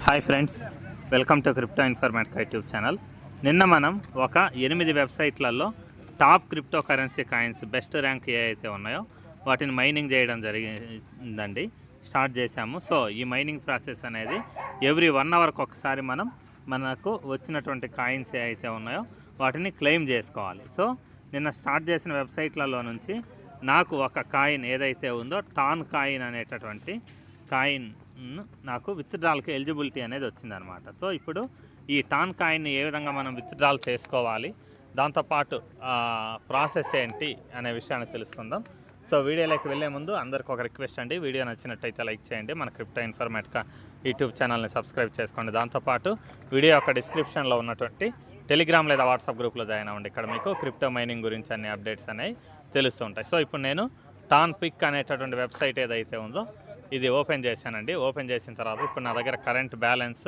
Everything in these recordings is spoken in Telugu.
Hi friends, welcome to crypto informatic YouTube channel. నిన్న మనం ఒక 8 వెబ్సైట్లలో top crypto currency coins best rank ఏవైతే ఉన్నాయో వాటిని మైనింగ్ చేయడం జరిగిందండి. స్టార్ట్ చేశాము. సో ఈ మైనింగ్ ప్రాసెస్ అనేది ఎవ్రీ 1 అవర్కి ఒకసారి మనకు వచ్చినటువంటి కాయిన్స్ ఏవైతే ఉన్నాయో వాటిని క్లెయిమ్ చేసుకోవాలి. సో నిన్న స్టార్ట్ చేసిన వెబ్సైట్లలో నుంచి నాకు ఒక కాయిన్ ఏదైతే ఉందో టాన్ కాయిన్ అనేటటువంటి కాయిన్ నాకు విత్డ్రాల్కి ఎలిజిబిలిటీ అనేది వచ్చిందనమాట. సో ఇప్పుడు ఈ టాన్ కాయిన్ని ఏ విధంగా మనం విత్డ్రాల్ చేసుకోవాలి, దాంతోపాటు ప్రాసెస్ ఏంటి అనే విషయాన్ని తెలుసుకుందాం. సో వీడియోలోకి వెళ్ళే ముందు అందరికి ఒక రిక్వెస్ట్ అండి, వీడియో నచ్చినట్టయితే లైక్ చేయండి, మన క్రిప్టో ఇన్ఫర్మేటిక్ యూట్యూబ్ ఛానల్ని సబ్స్క్రైబ్ చేసుకోండి. దాంతోపాటు వీడియో యొక్క డిస్క్రిప్షన్లో ఉన్నటువంటి టెలిగ్రామ్ లేదా వాట్సాప్ గ్రూప్లో జాయిన్ అవ్వండి. ఇక్కడ మీకు క్రిప్టో మైనింగ్ గురించి అన్ని అప్డేట్స్ అనేవి తెలుస్తుంటాయి. సో ఇప్పుడు నేను టాన్ పిక్ అనేటటువంటి వెబ్సైట్ ఏదైతే ఉందో ఇది ఓపెన్ చేశానండి. ఓపెన్ చేసిన తర్వాత ఇప్పుడు నా దగ్గర కరెంట్ బ్యాలెన్స్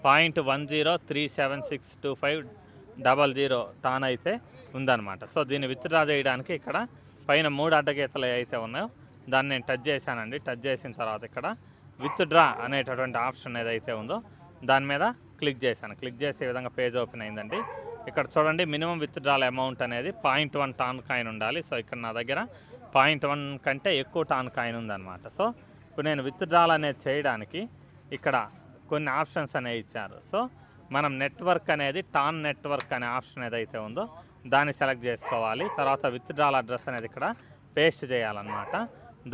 0.103762500 టాన్ అయితే ఉందన్నమాట. సో దీన్ని విత్డ్రా చేయడానికి ఇక్కడ పైన 3 అడ్డగీతలు అయితే ఉన్నాయో దాన్ని నేను టచ్ చేశానండి. టచ్ చేసిన తర్వాత ఇక్కడ విత్డ్రా అనేటటువంటి ఆప్షన్ ఏదైతే ఉందో దాని మీద క్లిక్ చేశాను. క్లిక్ చేసే విధంగా పేజ్ ఓపెన్ అయిందండి. ఇక్కడ చూడండి, మినిమం విత్డ్రాల్ అమౌంట్ అనేది 0.1 టాన్ కాయిన్ ఉండాలి. సో ఇక్కడ నా దగ్గర 0.1 కంటే ఎక్కువ టాన్ కాయిన్ ఉందన్నమాట. సో ఇప్పుడు నేను విత్డ్రాల్ అనేది చేయడానికి ఇక్కడ కొన్ని ఆప్షన్స్ అనేవి ఇచ్చారు. సో మనం నెట్వర్క్ అనేది టాన్ నెట్వర్క్ అనే ఆప్షన్ ఏదైతే ఉందో దాన్ని సెలెక్ట్ చేసుకోవాలి. తర్వాత విత్డ్రాల్ అడ్రస్ అనేది ఇక్కడ పేస్ట్ చేయాలన్నమాట.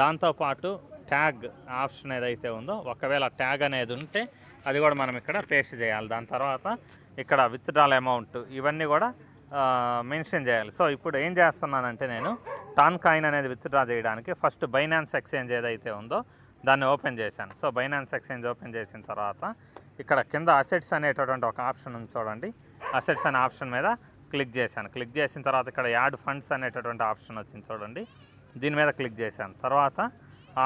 దాంతోపాటు ట్యాగ్ ఆప్షన్ ఏదైతే ఉందో ఒకవేళ ట్యాగ్ అనేది ఉంటే అది కూడా మనం ఇక్కడ పేస్ట్ చేయాలి. దాని తర్వాత ఇక్కడ విత్డ్రాల్ అమౌంట్ ఇవన్నీ కూడా మెన్షన్ చేయాలి. సో ఇప్పుడు ఏం చేస్తున్నానంటే నేను టాన్ కాయిన్ అనేది విత్డ్రా చేయడానికి ఫస్ట్ బైనాన్స్ ఎక్స్చేంజ్ ఏదైతే ఉందో దాన్ని ఓపెన్ చేశాను. సో బైనాన్స్ ఎక్స్చేంజ్ ఓపెన్ చేసిన తర్వాత ఇక్కడ కింద అసెట్స్ అనేటటువంటి ఒక ఆప్షన్ ఉంది చూడండి. అసెట్స్ అనే ఆప్షన్ మీద క్లిక్ చేశాను. క్లిక్ చేసిన తర్వాత ఇక్కడ యాడ్ ఫండ్స్ అనేటటువంటి ఆప్షన్ వచ్చింది చూడండి. దీని మీద క్లిక్ చేశాను. తర్వాత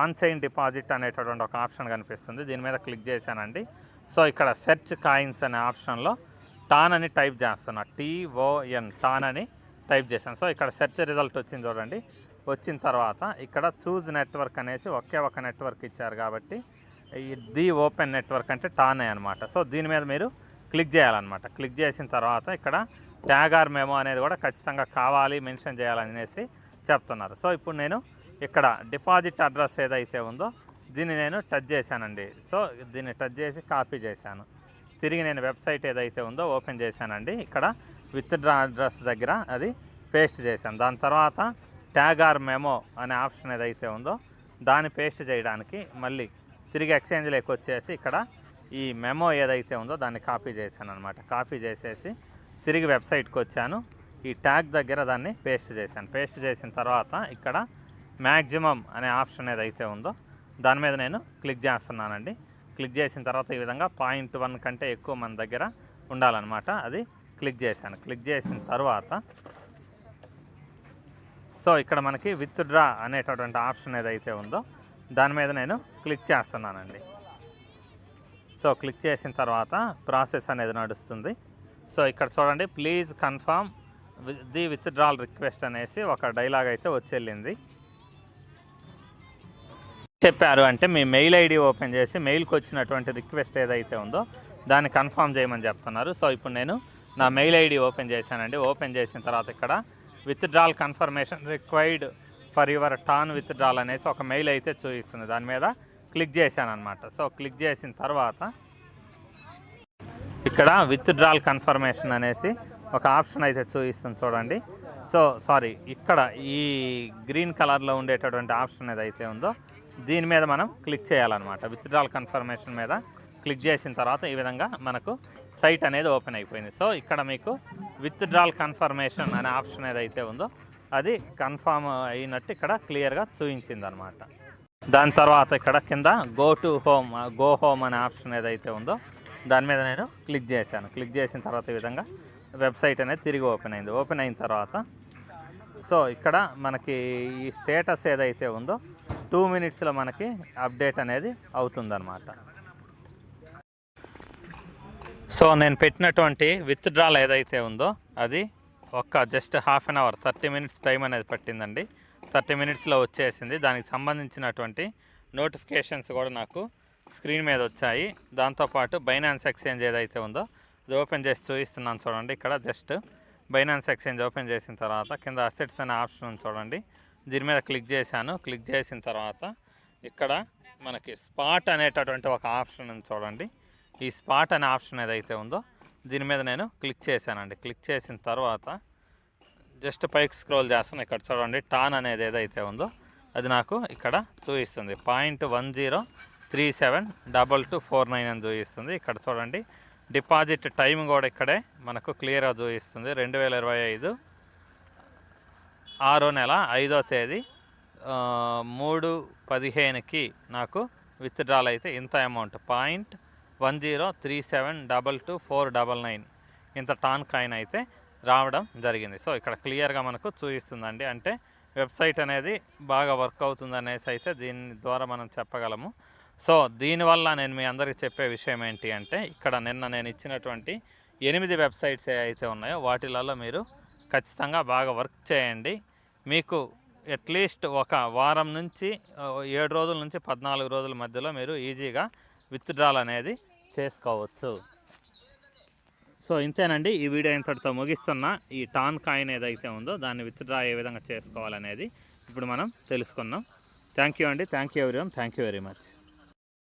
ఆన్ చైన్ డిపాజిట్ అనేటటువంటి ఒక ఆప్షన్ కనిపిస్తుంది. దీని మీద క్లిక్ చేశానండి. సో ఇక్కడ సెర్చ్ కాయిన్స్ అనే ఆప్షన్లో టాన్ అని టైప్ చేస్తున్నా, TON టాన్ అని టైప్ చేశాను. సో ఇక్కడ సెర్చ్ రిజల్ట్ వచ్చింది చూడండి. వచ్చిన తర్వాత ఇక్కడ చూజ్ నెట్వర్క్ అనేసి ఒకే ఒక నెట్వర్క్ ఇచ్చారు కాబట్టి ది ఓపెన్ నెట్వర్క్ అంటే టానే అనమాట. సో దీని మీద మీరు క్లిక్ చేయాలన్నమాట. క్లిక్ చేసిన తర్వాత ఇక్కడ ట్యాగ్ ఆర్ మెమో అనేది కూడా ఖచ్చితంగా కావాలి, మెన్షన్ చేయాలనేసి చెప్తున్నారు. సో ఇప్పుడు నేను ఇక్కడ డిపాజిట్ అడ్రస్ ఏదైతే ఉందో దీన్ని నేను టచ్ చేశానండి. సో దీన్ని టచ్ చేసి కాపీ చేశాను. తిరిగి నేను వెబ్సైట్ ఏదైతే ఉందో ఓపెన్ చేశానండి. ఇక్కడ విత్డ్రా అడ్రస్ దగ్గర అది పేస్ట్ చేశాను. దాని తర్వాత ట్యాగ్ ఆర్ మెమో అనే ఆప్షన్ ఏదైతే ఉందో దాన్ని పేస్ట్ చేయడానికి మళ్ళీ తిరిగి ఎక్స్చేంజ్లోకి వచ్చేసి ఇక్కడ ఈ మెమో ఏదైతే ఉందో దాన్ని కాపీ చేశాను అనమాట. కాపీ చేసేసి తిరిగి వెబ్సైట్కి వచ్చాను. ఈ ట్యాగ్ దగ్గర దాన్ని పేస్ట్ చేశాను. పేస్ట్ చేసిన తర్వాత ఇక్కడ మ్యాక్సిమం అనే ఆప్షన్ ఏదైతే ఉందో దాని మీద నేను క్లిక్ చేస్తున్నానండి. క్లిక్ చేసిన తర్వాత ఈ విధంగా 0.1 కంటే ఎక్కువ మన దగ్గర ఉండాలన్నమాట. అది క్లిక్ చేశాను. క్లిక్ చేసిన తర్వాత సో ఇక్కడ మనకి విత్డ్రా అనేటటువంటి ఆప్షన్ ఏదైతే ఉందో దాని మీద నేను క్లిక్ చేస్తున్నానండి. సో క్లిక్ చేసిన తర్వాత ప్రాసెస్ అనేది నడుస్తుంది. సో ఇక్కడ చూడండి, please confirm the withdrawal request అనేసి ఒక డైలాగ్ అయితే వచ్చేళ్ళింది. చెప్పారు అంటే మీ మెయిల్ ఐడి ఓపెన్ చేసి మెయిల్కి వచ్చినటువంటి రిక్వెస్ట్ ఏదైతే ఉందో దాన్ని కన్ఫర్మ్ చేయమని చెప్తున్నారు. సో ఇప్పుడు నేను నా మెయిల్ ఐడి ఓపెన్ చేశానండి. ఓపెన్ చేసిన తర్వాత ఇక్కడ withdrawal confirmation required for your tan withdrawal అనేసి ఒక మెయిల్ అయితే చూపిస్తుంది. దాని మీద క్లిక్ చేశాను అనమాట. సో క్లిక్ చేసిన తర్వాత ఇక్కడ విత్డ్రాల్ కన్ఫర్మేషన్ అనేసి ఒక ఆప్షన్ అయితే చూపిస్తుంది చూడండి. సో ఇక్కడ ఈ గ్రీన్ కలర్లో ఉండేటటువంటి ఆప్షన్ ఏదైతే ఉందో దీని మీద మనం క్లిక్ చేయాలన్నమాట. విత్డ్రాల్ కన్ఫర్మేషన్ మీద క్లిక్ చేసిన తర్వాత ఈ విధంగా మనకు సైట్ అనేది ఓపెన్ అయిపోయింది. సో ఇక్కడ మీకు విత్డ్రాల్ కన్ఫర్మేషన్ అనే ఆప్షన్ ఏదైతే ఉందో అది కన్ఫర్మ్ అయినట్టు ఇక్కడ క్లియర్గా చూపించింది అనమాట. దాని తర్వాత ఇక్కడ కింద గో హోమ్ అనే ఆప్షన్ ఏదైతే ఉందో దాని మీద నేను క్లిక్ చేశాను. క్లిక్ చేసిన తర్వాత ఈ విధంగా వెబ్సైట్ అనేది తిరిగి ఓపెన్ అయింది. ఓపెన్ అయిన తర్వాత సో ఇక్కడ మనకి ఈ స్టేటస్ ఏదైతే ఉందో 2 మినిట్స్లో మనకి అప్డేట్ అనేది అవుతుందన్నమాట. సో నేను పెట్టినటువంటి విత్డ్రాల్ ఏదైతే ఉందో అది just half an hour 30 minutes time అనేది పట్టిందండి. 30 మినిట్స్లో వచ్చేసింది. దానికి సంబంధించినటువంటి నోటిఫికేషన్స్ కూడా నాకు స్క్రీన్ మీద వచ్చాయి. దాంతోపాటు బైనాన్స్ ఎక్స్చేంజ్ ఏదైతే ఉందో అది ఓపెన్ చేసి చూపిస్తున్నాను చూడండి. ఇక్కడ జస్ట్ బైనాన్స్ ఎక్స్చేంజ్ ఓపెన్ చేసిన తర్వాత కింద అసెట్స్ అనే ఆప్షన్ ఉంది చూడండి. దీని మీద క్లిక్ చేశాను. క్లిక్ చేసిన తర్వాత ఇక్కడ మనకి స్పాట్ అనేటటువంటి ఒక ఆప్షన్ ఉంది చూడండి. ఈ స్పాట్ అనే ఆప్షన్ ఏదైతే ఉందో దీని మీద నేను క్లిక్ చేశానండి. క్లిక్ చేసిన తర్వాత జస్ట్ పైకి స్క్రోల్ చేస్తాను. ఇక్కడ చూడండి టాన్ అనేది ఏదైతే ఉందో అది నాకు ఇక్కడ చూపిస్తుంది. 0.10372249 అని చూపిస్తుంది. ఇక్కడ చూడండి డిపాజిట్ టైం కూడా ఇక్కడే మనకు క్లియర్గా చూపిస్తుంది. 2025 6వ నెల 5వ తేదీ 3/15కి నాకు విత్డ్రాల్ అయితే ఇంత అమౌంట్ 0.10372249 ఇంత టాన్ కాయిన్ అయితే రావడం జరిగింది. సో ఇక్కడ క్లియర్గా మనకు చూపిస్తుందండి. అంటే వెబ్సైట్ అనేది బాగా వర్క్ అవుతుంది అనేసి అయితే దీని ద్వారా మనం చెప్పగలము. సో దీనివల్ల నేను మీ అందరికీ చెప్పే విషయం ఏంటి అంటే ఇక్కడ నిన్న నేను ఇచ్చినటువంటి 8 వెబ్సైట్స్ ఏవైతే ఉన్నాయో వాటిలలో మీరు ఖచ్చితంగా బాగా వర్క్ చేయండి. మీకు అట్లీస్ట్ ఒక వారం నుంచి 7 రోజుల నుంచి 14 రోజుల మధ్యలో మీరు ఈజీగా విత్డ్రాల్ అనేది చేసుకోవచ్చు. సో ఇంతేనండి, ఈ వీడియో ఇంతటితో ముగిస్తున్నా. ఈ టాన్ కాయిన్ ఏదైతే ఉందో దాన్ని విత్డ్రా ఏ విధంగా చేసుకోవాలనేది ఇప్పుడు మనం తెలుసుకున్నాం. థ్యాంక్ యూ అండి. Thank you everyone. Thank you very much.